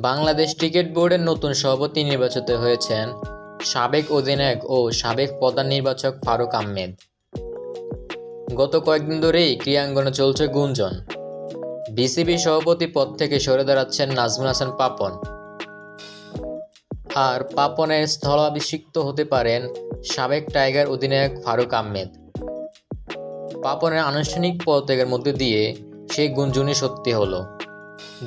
Bangladesh cricket বোর্ডের নতুন সভাপতি নির্বাচিত হয়েছেন সাবেক অধিনায়ক ও সাবেক প্রধান নির্বাচক ফারুক আহমেদ। গত কয়েকদিন ধরেই ক্রীড়াঙ্গনে চলছে গুঞ্জন, বিসিবি সভাপতি পদ থেকে সরে দাঁড়াচ্ছেন নাজমুল হাসান পাপন। আর পাপনের স্থলাভিষিক্ত হতে পারেন সাবেক টাইগার অধিনায়ক ফারুক আহমেদ। পাপনের আনুষ্ঠানিক পদত্যাগের মধ্যে দিয়ে সেই গুঞ্জনই সত্যি হলো।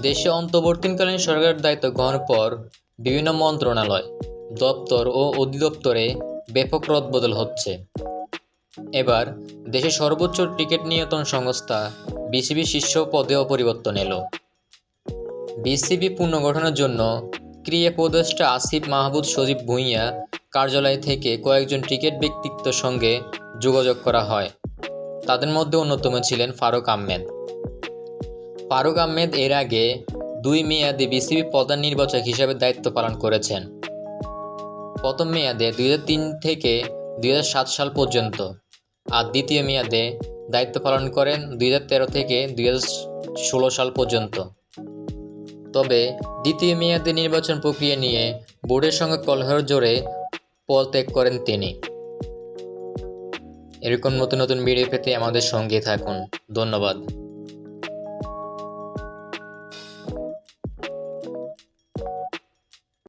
দেশে অন্তর্বর্তীকালীন সরকারের দায়িত্ব গ্রহণের পর বিভিন্ন মন্ত্রণালয়, দপ্তর ও অধিদপ্তরে ব্যাপক রদবদল হচ্ছে। এবার দেশের সর্বোচ্চ ক্রিকেট নিয়ন্ত্রণ সংস্থা বিসিবি শীর্ষ পদেও পরিবর্তন এলো। বিসিবি পুনর্গঠনের জন্য ক্রীড়া উপদেষ্টা আসিফ মাহমুদ সজীব ভুঁইয়া কার্যালয় থেকে কয়েকজন ক্রিকেট ব্যক্তিত্বের সঙ্গে যোগাযোগ করা হয়। তাদের মধ্যে অন্যতম ছিলেন ফারুক আহমেদ। ফারুক আহমেদ এর আগে 2 মেয়াদে বিসিবি প্রধান নির্বাচক হিসেবে দায়িত্ব পালন করেছেন। প্রথম মেয়াদে 2003 থেকে 2007 সাল পর্যন্ত, আর দ্বিতীয় মেয়াদে দায়িত্ব পালন করেন 2013 থেকে 2016 সাল পর্যন্ত। তবে দ্বিতীয় মেয়াদে নির্বাচন প্রক্রিয়া নিয়ে বোর্ডের সঙ্গে কলহের জোরে পদত্যাগ করেন তিনি। এরকম নতুন নতুন ভিডিও পেতে আমাদের সঙ্গে থাকুন। ধন্যবাদ।